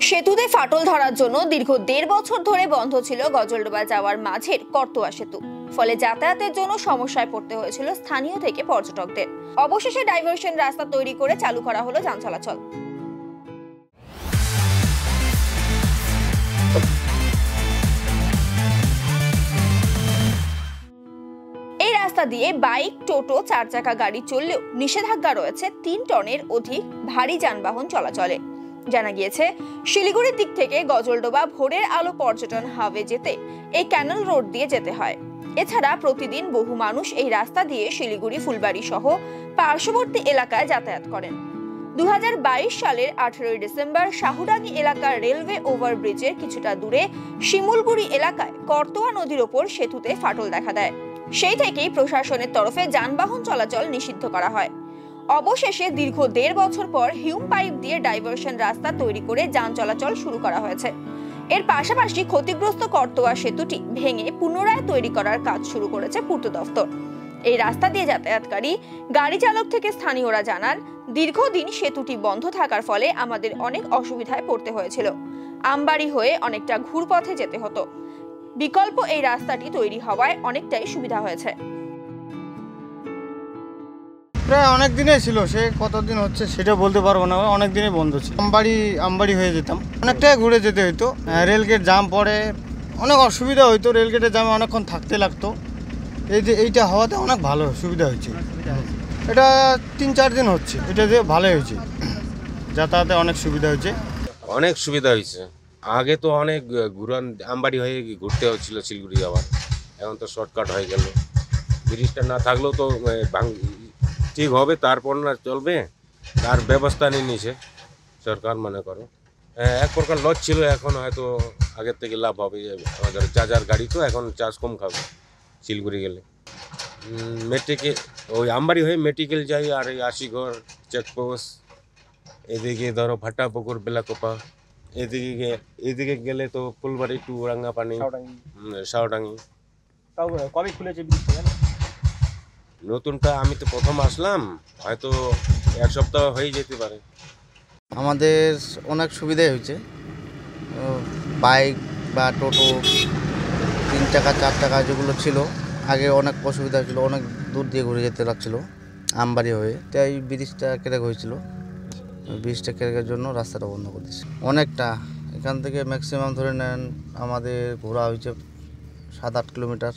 সেতুতে ফাটল ধরার জন্য দীর্ঘ ১.৫ বছর ধরে বন্ধ ছিল গজলডোবা যাওয়ার মাঝের করতোয়া সেতু। ফলে যাতায়াতের জন্য সমস্যায় পড়তে হয়েছিল স্থানীয় থেকে পর্যটকদের। অবশেষে ডাইভারশন রাস্তা তৈরি করে চালু করা হলো যান চলাচল। এই রাস্তা দিয়ে বাইক, টোটো, 4 চাকা গাড়ি চললেও নিষেধাজ্ঞা রয়েছে 3 টনের অধিক ভারী যানবাহন চলাচলে। জানা গিয়েছে, শিলিগুড়ির দিক থেকে গজলডোবা ভোরের আলো পর্যটন হাবে যেতে এই ক্যানেল রোড দিয়ে যেতে হয়। এছাড়া প্রতিদিন বহু মানুষ এই রাস্তা দিয়ে শিলিগুড়ি, ফুলবাড়ি সহ পার্শ্ববর্তী এলাকায় যাতায়াত করেন। 2022 সালের 18 ডিসেম্বর শাহুডাঙ্গি এলাকার রেলওয়ে ওভারব্রিজের কিছুটা দূরে শিমুলগুড়ি এলাকায় করতোয়া নদীর ওপর সেতুতে ফাটল দেখা দেয়। সেই থেকেই প্রশাসনের তরফে যানবাহন চলাচল নিষিদ্ধ করা হয়। অবশেষে দীর্ঘ 1.5 বছর পর হিউম পাইপ দিয়ে ডাইভারশন রাস্তা তৈরি করে যান চলাচল শুরু করা হয়েছে। এর পাশাপাশি ক্ষতিগ্রস্ত করতোয়া সেতুটি ভেঙে পুনরায় তৈরি করার কাজ শুরু করেছে পূর্ত দফতর। এই রাস্তা দিয়ে যাতায়াতকারী গাড়ি চালক থেকে স্থানীয়রা জানান, দীর্ঘদিন সেতুটি বন্ধ থাকার ফলে আমাদের অনেক অসুবিধায় পড়তে হয়েছিল। আমবাড়ি হয়ে অনেকটা ঘুরপথে যেতে হতো। বিকল্প এই রাস্তাটি তৈরি হওয়ায় অনেকটাই সুবিধা হয়েছে। প্রায় অনেক দিনই ছিল, সে কতদিন হচ্ছে সেটা বলতে পারবো না, অনেক দিনই বন্ধ ছিল। আমবাড়ি হয়ে যেতাম, অনেকটাই ঘুরে যেতে হইতো। রেলগেট জাম পড়ে, অনেক অসুবিধা হইতো। রেলগেটের জামে অনেকক্ষণ থাকতে লাগতো। এইটা হওয়াতে অনেক ভালো সুবিধা হয়েছে। এটা 3-4 দিন হচ্ছে, এটা দিয়ে ভালোই হয়েছে, যাতায়াতে অনেক সুবিধা হয়েছে। অনেক সুবিধা হয়েছে। আগে তো অনেক আমবাড়ি হয়ে ঘুরতে হচ্ছিল শিলিগুড়ি যাওয়ার, এখন তো শর্টকাট হয়ে গেল। ব্রিজটা না থাকলেও তো ঠিক হবে, তারপর না চলবে, তার ব্যবস্থা নিয়ে নিয়েছে সরকার। মনে করো এক প্রকার লস ছিল, এখন হয়তো আগের থেকে লাভ হবে। আমাদের চার্জার গাড়ি তো এখন চার্জ কম খাবে শিলিগুড়ি গেলে। ওই আমবাড়ি হয়ে মেডিকেল যাই, আর এই আশিঘর চেকপোস্ট, এদিকে ধরো ভাটাপুকুর, বেলাকোপা, এদিকে গেলে তো ফুলবাড়ি টু রাঙ্গাপানি, শাওডাঙ্গি। কবে খুলেছে ব্রিজটা? নতুনটা আমি তো প্রথম আসলাম, হয়তো 1 সপ্তাহ হয়ে যেতে পারে। আমাদের অনেক সুবিধাই হয়েছে। বাইক বা টোটো, 3 চাকা 4 চাকা যেগুলো ছিল আগে অনেক অসুবিধা ছিল, অনেক দূর দিয়ে ঘুরে যেতে লাগছিল আমবাড়ি হয়ে। তাই ব্রিজটা ক্র্যাক হয়েছিল। ব্রিজটা ক্র্যাকের জন্য রাস্তাটা বন্ধ করে দিয়েছে। অনেকটা এখান থেকে ম্যাক্সিমাম ধরে নেন আমাদের ঘোরা হয়েছে 7-8 কিলোমিটার।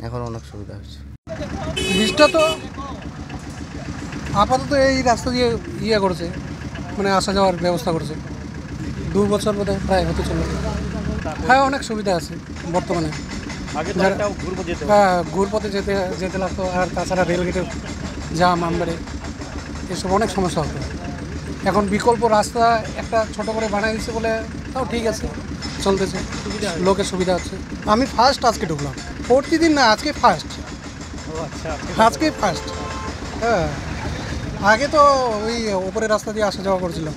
এখন অনেক সুবিধা হয়েছে। ব্রিজটা তো আপাতত এই রাস্তা দিয়ে করেছে, মানে আসা যাওয়ার ব্যবস্থা করেছে। 2 বছর বোধহয় প্রায় হতে চলে। হ্যাঁ, অনেক সুবিধা আছে বর্তমানে। হ্যাঁ, ঘুরপথে যেতে লাগতো। আর তাছাড়া রেলগেটের জাম, আমবাড়ি, এসব অনেক সমস্যা হতো। এখন বিকল্প রাস্তা একটা ছোট করে বানিয়ে দিচ্ছে বলে তাও ঠিক আছে, চলতেছে, লোকের সুবিধা হচ্ছে। আমি ফার্স্ট আজকে ঢুকলাম, প্রতিদিন না, আজকে ফার্স্ট। আজকে ফার্স্ট। হ্যাঁ, আগে তো ওই ওপরের রাস্তা দিয়ে আসা যাওয়া করছিলাম।